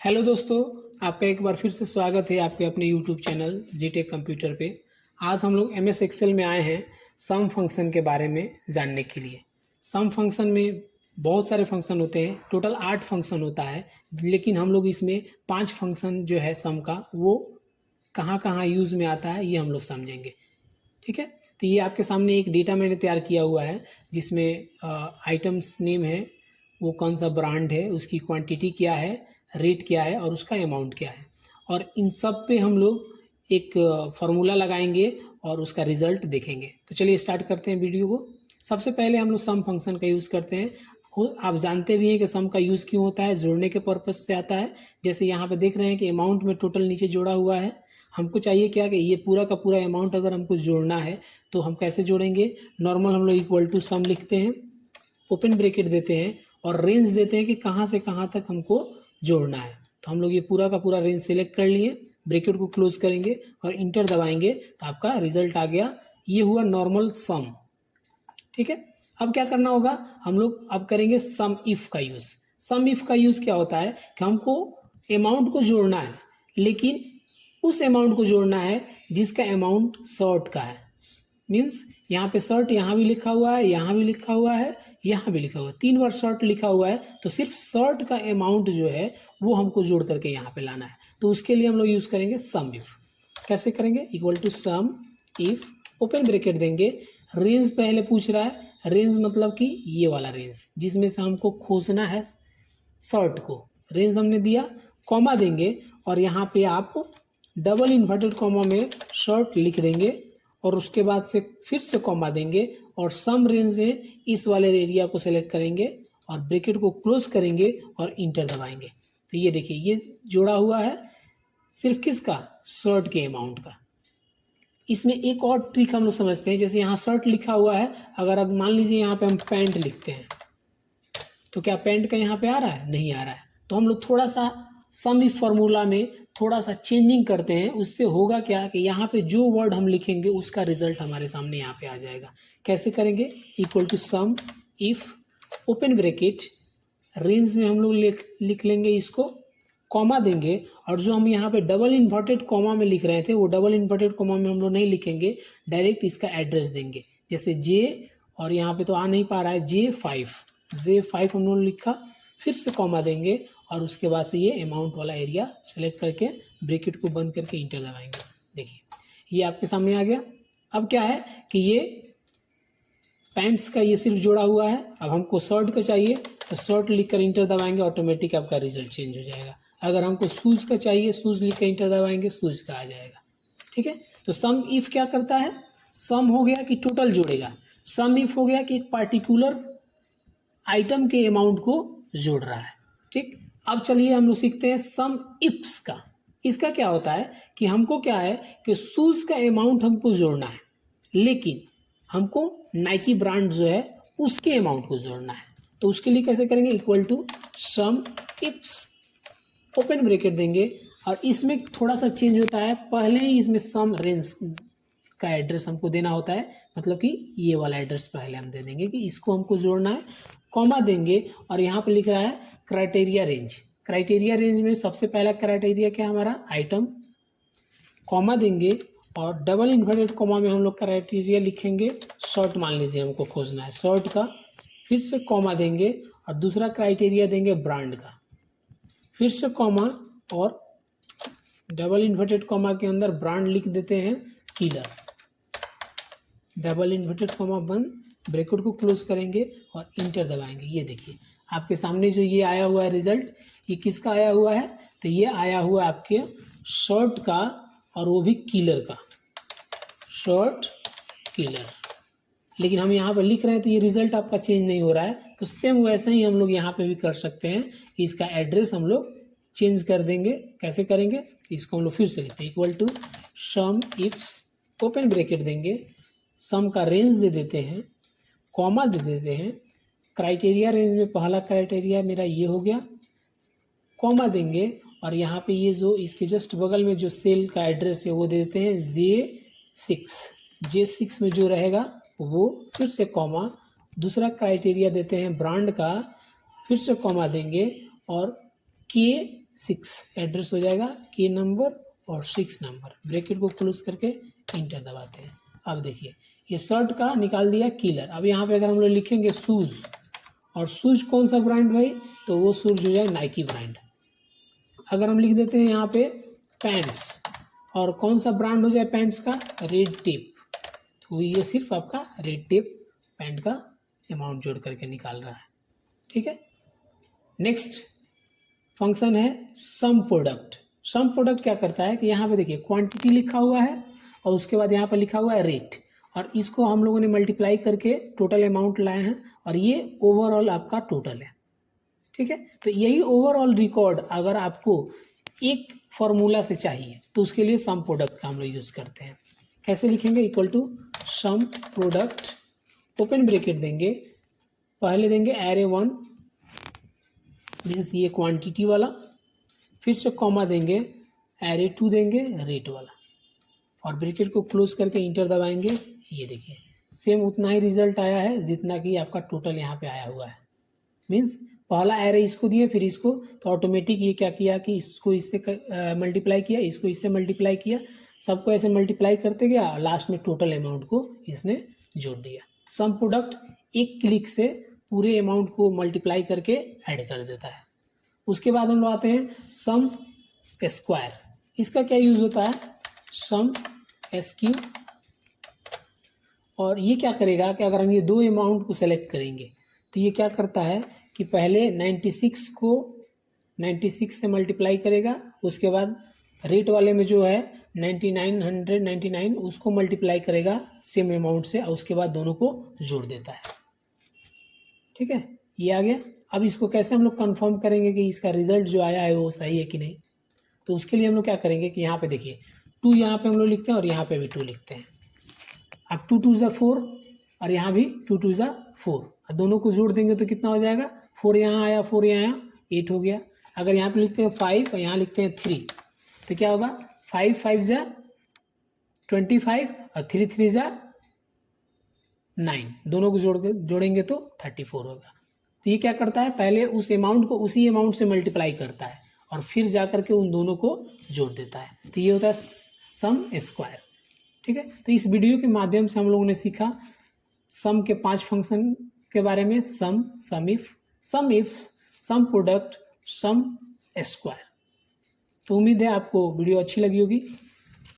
Hello दोस्तों, आपका एक बार फिर से स्वागत है आपके अपने यूट्यूब चैनल जीटेक कंप्यूटर पे। आज हम लोग एमएस एक्सेल में आए हैं सम फंक्शन के बारे में जानने के लिए। सम फंक्शन में बहुत सारे फंक्शन होते हैं, टोटल 8 फंक्शन होता है, लेकिन हम लोग इसमें 5 फंक्शन जो है सम का वो कहाँ कहाँ यूज़ में आता है ये हम लोग समझेंगे। ठीक है, तो ये आपके सामने एक डेटा मैंने तैयार किया हुआ है जिसमें आइटम्स नेम है, वो कौन सा ब्रांड है, उसकी क्वांटिटी क्या है, रेट क्या है और उसका अमाउंट क्या है। और इन सब पे हम लोग एक फार्मूला लगाएंगे और उसका रिजल्ट देखेंगे। तो चलिए स्टार्ट करते हैं वीडियो को। सबसे पहले हम लोग सम फंक्शन का यूज़ करते हैं। आप जानते भी हैं कि सम का यूज़ क्यों होता है, जोड़ने के पर्पज से आता है। जैसे यहाँ पे देख रहे हैं कि अमाउंट में टोटल नीचे जोड़ा हुआ है। हमको चाहिए क्या कि ये पूरा का पूरा अमाउंट अगर हमको जोड़ना है तो हम कैसे जोड़ेंगे। नॉर्मल हम लोग इक्वल टू सम लिखते हैं, ओपन ब्रैकेट देते हैं और रेंज देते हैं कि कहाँ से कहाँ तक हमको जोड़ना है। तो हम लोग ये पूरा का पूरा रेंज सिलेक्ट कर लिए, ब्रैकेट को क्लोज करेंगे और इंटर दबाएंगे तो आपका रिजल्ट आ गया। ये हुआ नॉर्मल सम। ठीक है, अब क्या करना होगा, हम लोग अब करेंगे सम इफ का यूज़। सम इफ का यूज़ क्या होता है कि हमको अमाउंट को जोड़ना है, लेकिन उस अमाउंट को जोड़ना है जिसका अमाउंट शॉर्ट का है। मीन्स यहाँ पे शॉर्ट यहाँ भी लिखा हुआ है, यहाँ भी लिखा हुआ है, यहाँ भी लिखा हुआ है, 3 बार शॉर्ट लिखा हुआ है। तो सिर्फ शॉर्ट का अमाउंट जो है वो हमको जोड़ करके यहाँ पे लाना है। तो उसके लिए हम लोग यूज़ करेंगे सम इफ। कैसे करेंगे, equal to sum if, open bracket देंगे, रेंज पहले पूछ रहा है। रेंज मतलब कि ये वाला रेंज जिसमें से हमको खोजना है शॉर्ट को, रेंज हमने दिया, कॉमा देंगे और यहाँ पे आप डबल इन्वर्टेड कॉमा में शॉर्ट लिख देंगे और उसके बाद से फिर से कॉमा देंगे और सम रेंज में इस वाले एरिया को सेलेक्ट करेंगे और ब्रैकेट को क्लोज करेंगे और इंटर दबाएंगे। तो ये देखिए ये जोड़ा हुआ है सिर्फ किसका, शर्ट के अमाउंट का। इसमें एक और ट्रिक हम लोग समझते हैं। जैसे यहाँ शर्ट लिखा हुआ है, अगर अब मान लीजिए यहाँ पे हम पैंट लिखते हैं तो क्या पैंट का यहाँ पे आ रहा है, नहीं आ रहा है। तो हम लोग थोड़ा सा सम इफ फार्मूला में थोड़ा सा चेंजिंग करते हैं। उससे होगा क्या कि यहाँ पे जो वर्ड हम लिखेंगे उसका रिजल्ट हमारे सामने यहाँ पे आ जाएगा। कैसे करेंगे, equal to sum if, open bracket, range में हम लोग लिख लेंगे इसको, कॉमा देंगे और जो हम यहाँ पे डबल इन्वर्टेड कॉमा में लिख रहे थे वो डबल इन्वर्टेड कॉमा में हम लोग नहीं लिखेंगे, डायरेक्ट इसका एड्रेस देंगे। जैसे जे, और यहाँ पे तो आ नहीं पा रहा है, J5 हम लोग लिखा, फिर से कॉमा देंगे और उसके बाद से ये अमाउंट वाला एरिया सेलेक्ट करके ब्रैकेट को बंद करके इंटर दबाएंगे। देखिए ये आपके सामने आ गया। अब क्या है कि ये पैंट्स का ये सिर्फ जोड़ा हुआ है, अब हमको शर्ट का चाहिए तो शर्ट लिख कर इंटर दबाएंगे, ऑटोमेटिक आपका रिजल्ट चेंज हो जाएगा। अगर हमको शूज़ का चाहिए, शूज़ लिख कर इंटर दबाएंगे, शूज़ का आ जाएगा। ठीक है, तो सम इफ क्या करता है, सम हो गया कि टोटल जोड़ेगा, सम इफ हो गया कि एक पार्टिकुलर आइटम के अमाउंट को जोड़ रहा है। ठीक, अब चलिए हम लोग सीखते हैं सम इफ्स का। इसका क्या होता है कि हमको क्या है कि शूज़ का अमाउंट हमको जोड़ना है, लेकिन हमको नाइकी ब्रांड जो है उसके अमाउंट को जोड़ना है। तो उसके लिए कैसे करेंगे, equal to sum ifs, open bracket देंगे और इसमें थोड़ा सा चेंज होता है। पहले ही इसमें सम रेंज का एड्रेस हमको देना होता है, मतलब कि ये वाला एड्रेस पहले हम दे देंगे कि इसको हमको जोड़ना है, कॉमा देंगे और यहाँ पे लिख रहा है क्राइटेरिया रेंज। क्राइटेरिया रेंज में सबसे पहला क्राइटेरिया क्या है हमारा, आइटम, कॉमा देंगे और डबल इन्वर्टेड कॉमा में हम लोग क्राइटेरिया लिखेंगे, शॉर्ट मान लीजिए हमको खोजना है शॉर्ट का, फिर से कॉमा देंगे और दूसरा क्राइटेरिया देंगे ब्रांड का, फिर से कॉमा और डबल इन्वर्टेड कॉमा के अंदर ब्रांड लिख देते हैं किलर, डबल इन्वर्टेड कॉमा बंद, ब्रैकेट को क्लोज करेंगे और इंटर दबाएंगे। ये देखिए आपके सामने जो ये आया हुआ है रिजल्ट, ये किसका आया हुआ है, तो ये आया हुआ आपके शॉर्ट का और वो भी किलर का, शॉर्ट किलर। लेकिन हम यहाँ पर लिख रहे हैं तो ये रिजल्ट आपका चेंज नहीं हो रहा है। तो सेम वैसे ही हम लोग यहाँ पे भी कर सकते हैं कि इसका एड्रेस हम लोग चेंज कर देंगे। कैसे करेंगे, इसको हम लोग फिर से लिखते हैं, equal to sum ifs, open bracket देंगे, सम का रेंज दे देते हैं, कॉमा दे देते हैं, क्राइटेरिया रेंज में पहला क्राइटेरिया मेरा ये हो गया, कॉमा देंगे और यहाँ पे ये जो इसके जस्ट बगल में जो सेल का एड्रेस है वो दे देते हैं J6 में जो रहेगा वो, फिर से कॉमा, दूसरा क्राइटेरिया देते हैं ब्रांड का, फिर से कॉमा देंगे और 6 एड्रेस हो जाएगा के नंबर और 6 नंबर, ब्रैकेट को क्लोज करके इंटर दबाते हैं। अब देखिए ये शर्ट का निकाल दिया किलर। अब यहाँ पे अगर हम लोग लिखेंगे शूज़, और शूज़ कौन सा ब्रांड भाई, तो वो शूज़ हो जाए नाइकी ब्रांड। अगर हम लिख देते हैं यहाँ पे पैंट्स, और कौन सा ब्रांड हो जाए पैंट्स का, रेड टेप, तो ये सिर्फ आपका रेड टेप पैंट का अमाउंट जोड़ करके निकाल रहा है। ठीक है, नेक्स्ट फंक्शन है सम प्रोडक्ट। सम प्रोडक्ट क्या करता है कि यहाँ पे देखिए क्वांटिटी लिखा हुआ है और उसके बाद यहाँ पर लिखा हुआ है रेट, और इसको हम लोगों ने मल्टीप्लाई करके टोटल अमाउंट लाए हैं, और ये ओवरऑल आपका टोटल है। ठीक है, तो यही ओवरऑल रिकॉर्ड अगर आपको एक फॉर्मूला से चाहिए तो उसके लिए सम प्रोडक्ट का हम लोग यूज़ करते हैं। कैसे लिखेंगे, equal to sum product, open bracket देंगे, पहले देंगे एरे 1 मीन्स ये क्वांटिटी वाला, फिर से कॉमा देंगे, एरे 2 देंगे रेट वाला, और ब्रैकेट को क्लोज करके इंटर दबाएंगे। ये देखिए सेम उतना ही रिजल्ट आया है जितना कि आपका टोटल यहाँ पे आया हुआ है। मीन्स पहला एरे इसको दिए, फिर इसको, तो ऑटोमेटिक ये क्या किया कि इसको इससे मल्टीप्लाई किया, इसको इससे मल्टीप्लाई किया, सबको ऐसे मल्टीप्लाई करते गया, लास्ट में टोटल अमाउंट को इसने जोड़ दिया। सम प्रोडक्ट एक क्लिक से पूरे अमाउंट को मल्टीप्लाई करके ऐड कर देता है। उसके बाद हम लोग आते हैं सम स्क्वायर। इसका क्या यूज़ होता है, सम एसक्यू, और ये क्या करेगा कि अगर हम ये दो अमाउंट को सेलेक्ट करेंगे तो ये क्या करता है कि पहले 96 को 96 से मल्टीप्लाई करेगा, उसके बाद रेट वाले में जो है 9999 उसको मल्टीप्लाई करेगा सेम अमाउंट से, और उसके बाद दोनों को जोड़ देता है। ठीक है, ये आ गया। अब इसको कैसे हम लोग कंफर्म करेंगे कि इसका रिजल्ट जो आया है वो सही है कि नहीं, तो उसके लिए हम लोग क्या करेंगे कि यहाँ पे देखिए 2 यहाँ पे हम लोग लिखते हैं और यहाँ पे भी 2 लिखते हैं। अब 2 2 ज़ा 4 और यहाँ भी 2 2 ज़ा 4, और दोनों को जोड़ देंगे तो कितना हो जाएगा, 4 यहाँ आया 4 यहाँ आया 8 हो गया। अगर यहाँ पे लिखते हैं 5 और यहाँ लिखते हैं 3 तो क्या होगा, 5 5 ज़ा 25 और 3 3 ज़ा 9, दोनों को जोड़ेंगे तो 34 होगा। तो ये क्या करता है, पहले उस अमाउंट को उसी अमाउंट से मल्टीप्लाई करता है और फिर जा करके उन दोनों को जोड़ देता है। तो ये होता है सम स्क्वायर। ठीक है, तो इस वीडियो के माध्यम से हम लोगों ने सीखा सम के 5 फंक्शन के बारे में, sum if, sum product, sum square. तो उम्मीद है आपको वीडियो अच्छी लगी होगी।